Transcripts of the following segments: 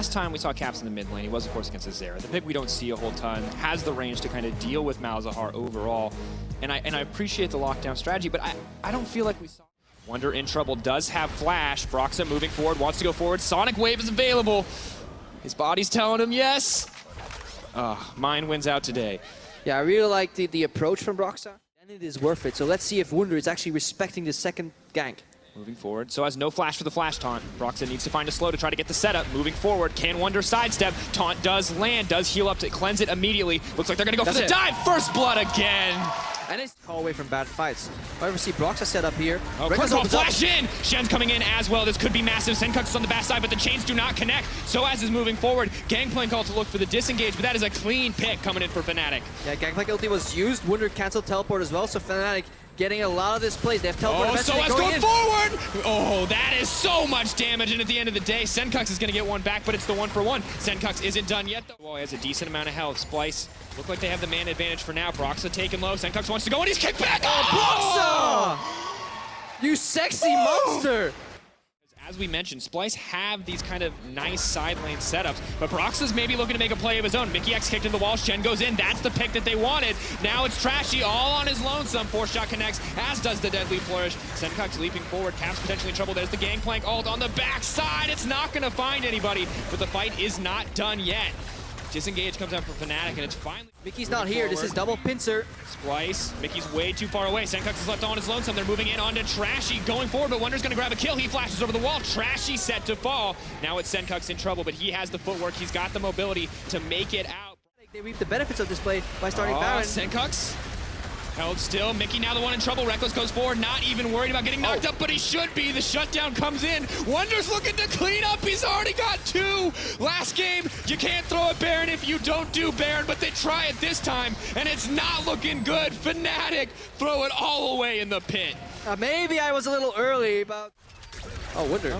last time we saw Caps in the mid lane, he was, of course, against Azera. The pick we don't see a whole ton, has the range to kind of deal with Malzahar overall. And I appreciate the lockdown strategy, but I don't feel like we saw. Wonder in trouble, does have flash. Broxa moving forward, wants to go forward. Sonic Wave is available. His body's telling him yes. Mine wins out today. Yeah, I really like the approach from Broxa, and it is worth it. So let's see if Wunder is actually respecting the second gank. Moving forward, so has no flash for the flash taunt. Broxa needs to find a slow to try to get the setup. Moving forward, can Wunder sidestep. Taunt does land, does heal up to cleanse it immediately. Looks like they're gonna go for the dive. First blood again. And it's call away from bad fights. However, see Broxa set up here. Oh, Kurkov flash in! Shen's coming in as well. This could be massive. Senkux is on the back side, but the chains do not connect. Soaz is moving forward. Gangplank call to look for the disengage, but that is a clean pick coming in for Fnatic. Yeah, Gangplank ulti was used. Wunder canceled teleport as well, so Fnatic getting a lot of this plays. They have teleport eventually going forward! Oh, that is so much damage, and at the end of the day, Senkux is going to get one back, but it's the 1-for-1. Senkux isn't done yet, though. Well, he has a decent amount of health. Splyce look like they have the man advantage for now. Broxa taken low. Senkux wants to go, and he's kicked back! Oh, Broxa! You sexy monster! As we mentioned, Splyce have these kind of nice side lane setups, but Broxa's maybe looking to make a play of his own. Mickey X kicked in the wall, Shen goes in, that's the pick that they wanted. Now it's Trashy all on his lonesome. 4-shot connects, as does the Deadly Flourish. Senkux leaping forward, Caps potentially in trouble. There's the Gangplank ult on the backside. It's not gonna find anybody, but the fight is not done yet. Disengage comes out from Fnatic, and it's finally... Mickey's not here. This is double pincer. Splyce. Mickey's way too far away. Senkux is left on his lonesome. They're moving in onto Trashy, going forward, but Wonder's going to grab a kill. He flashes over the wall. Trashy set to fall. Now it's Senkux in trouble, but he has the footwork. He's got the mobility to make it out. They reap the benefits of this play by starting Baron. Senkux held still. Mickey now the one in trouble. Reckless goes forward, not even worried about getting knocked up, but he should be. The shutdown comes in. Wonder's looking to clean up. He's already got 2. Last game, you can't throw a Baron if you don't do Baron, but they try it this time, and it's not looking good. Fnatic throw it all away in the pit. Maybe I was a little early about... Oh, Wunder.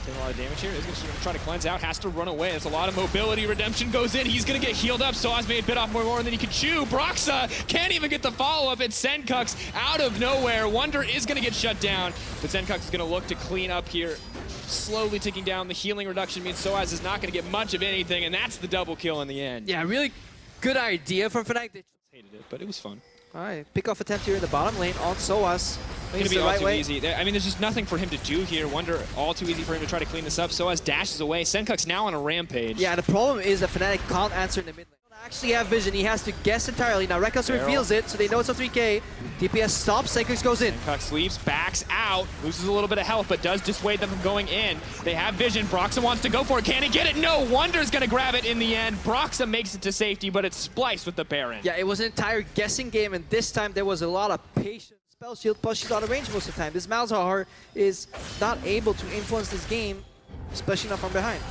Taking a lot of damage here. Is going to try to cleanse out. Has to run away. There's a lot of mobility. Redemption goes in. He's going to get healed up. Soaz made bit off more than he could chew. Broxa can't even get the follow-up. It's Senkux out of nowhere. Wunder is going to get shut down. But Senkux is going to look to clean up here. Slowly ticking down. The healing reduction means Soaz is not going to get much of anything. And that's the double kill in the end. Yeah, really good idea from Fnatic. They hated it, but it was fun. All right, pick-off attempt here in the bottom lane on Soaz. It's going to be all too easy. I mean, there's just nothing for him to do here. Wonder, all too easy for him to try to clean this up. Soaz dashes away. Senkux now on a rampage. Yeah, the problem is that Fnatic can't answer in the mid lane. He doesn't actually have vision. He has to guess entirely. Now Reckless reveals it, so they know it's a 3K. DPS stops, Senkux goes in. Senkux leaves, backs out, loses a little bit of health, but does dissuade them from going in. They have vision. Broxa wants to go for it. Can he get it? No, Wonder's going to grab it in the end. Broxa makes it to safety, but it's Splyce with the Baron. Yeah, it was an entire guessing game, and this time there was a lot of patience. Spell shield, plus she's out of range most of the time. This Malzahar is not able to influence this game, especially not from behind.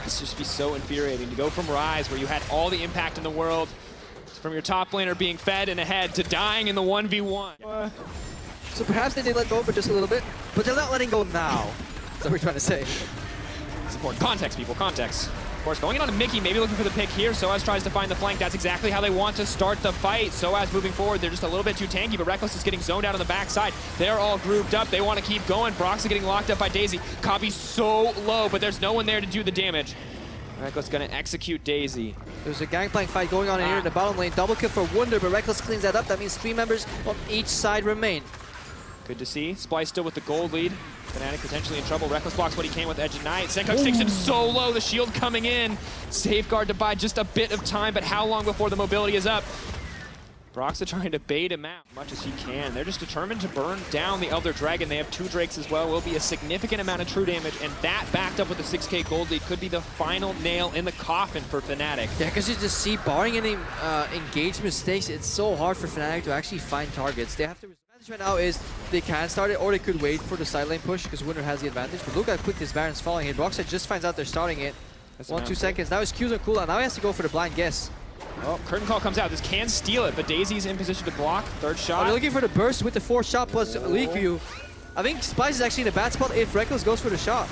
It's just be so infuriating to go from Rise, where you had all the impact in the world, from your top laner being fed and ahead, to dying in the 1v1. So perhaps they did let go for just a little bit, but they're not letting go now. That's what we're trying to say. It's important. Context, people, context. Of course, going in on a Mickey, maybe looking for the pick here. Soaz tries to find the flank. That's exactly how they want to start the fight. Soaz moving forward. They're just a little bit too tanky, but Reckless is getting zoned out on the backside. They're all grouped up. They want to keep going. Broxa getting locked up by Daisy. Copy's so low, but there's no one there to do the damage. Reckless going to execute Daisy. There's a Gangplank fight going on here in the bottom lane. Double kill for Wunder, but Reckless cleans that up. That means 3 members on each side remain. Good to see. Splyce still with the gold lead. Fnatic potentially in trouble. Reckless blocks what he can with Edge of Night. Senkux takes him so low. The shield coming in. Safeguard to buy just a bit of time, but how long before the mobility is up? Broxa trying to bait him out as much as he can. They're just determined to burn down the Elder Dragon. They have 2 Drakes as well. Will be a significant amount of true damage, and that backed up with the 6K gold lead could be the final nail in the coffin for Fnatic. Yeah, because you just see, barring any engage mistakes, it's so hard for Fnatic to actually find targets. They have to... Right now is they can start it, or they could wait for the side lane push because Wunder has the advantage. But look how quick this Baron's falling here. Broxa just finds out they're starting it. 1-2 seconds. Now his Q's on cooldown. Now he has to go for the blind guess. Oh, curtain call comes out. This can steal it, but Daisy's in position to block. 3rd shot. They're looking for the burst with the 4th shot plus Leak View. I think Splyce is actually in a bad spot if Reckless goes for the shot.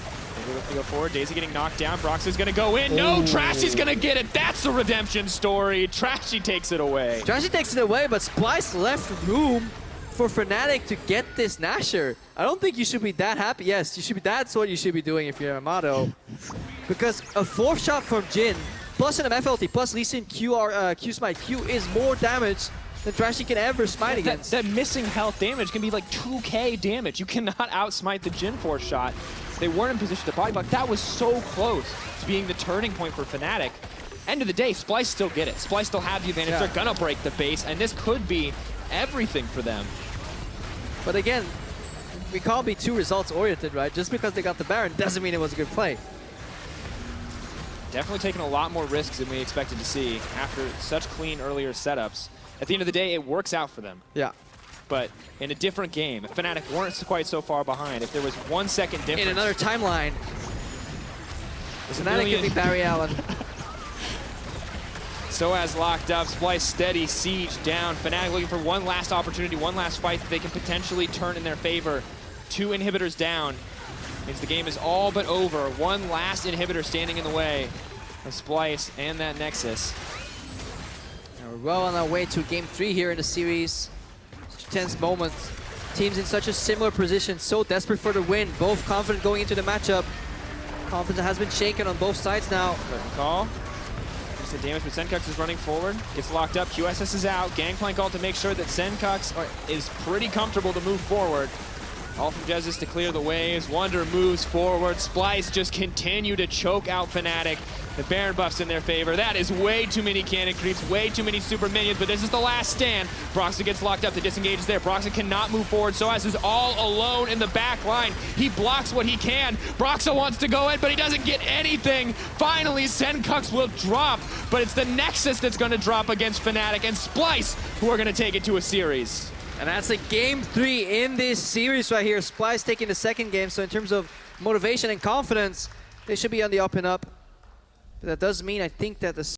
Maybe they go forward. Daisy getting knocked down. Broxa's going to go in. No, Trashy's going to get it. That's a redemption story. Trashy takes it away. Trashy takes it away, but Splyce left room for Fnatic to get this Nasher. I don't think you should be that happy. Yes, you should be. That's what you should be doing if you're Amato. because a 4th shot from Jin, plus an FLT, plus Lee Sin Q smite, Q is more damage than Trashy can ever smite against. That missing health damage can be like 2k damage. You cannot outsmite the Jin 4th shot. They weren't in position to body block. That was so close to being the turning point for Fnatic. End of the day, Splyce still get it. Splyce still have the advantage. Yeah. They're gonna break the base, and this could be everything for them. But again, we can't be too results oriented, right? Just because they got the Baron doesn't mean it was a good play. Definitely taking a lot more risks than we expected to see after such clean earlier setups. At the end of the day, it works out for them. Yeah. But in a different game, if Fnatic weren't quite so far behind, if there was 1 second difference. In another timeline, Fnatic could be Barry Allen. So as locked up, Splyce steady siege down. Fnatic looking for one last opportunity, one last fight that they can potentially turn in their favor. 2 inhibitors down. Means the game is all but over. One last inhibitor standing in the way of Splyce and that Nexus. And we're well on our way to game 3 here in the series. Such a tense moment. Teams in such a similar position, so desperate for the win. Both confident going into the matchup. Confidence has been shaken on both sides now. Curtain call. The damage, but Senkux is running forward. Gets locked up. QSS is out. Gangplank ult to make sure that Senkux is pretty comfortable to move forward. All from Jesus to clear the waves. Wonder moves forward. Splyce just continue to choke out Fnatic. The Baron buff's in their favor. That is way too many cannon creeps, way too many super minions, but this is the last stand. Broxah gets locked up. The disengage is there. Broxah cannot move forward. Soaz is all alone in the back line. He blocks what he can. Broxah wants to go in, but he doesn't get anything. Finally, Senkux will drop, but it's the Nexus that's going to drop against Fnatic, and Splyce who are going to take it to a series. And that's a game 3 in this series right here. Splyce taking the 2nd game, so in terms of motivation and confidence, they should be on the up and up. But that does mean, I think, that the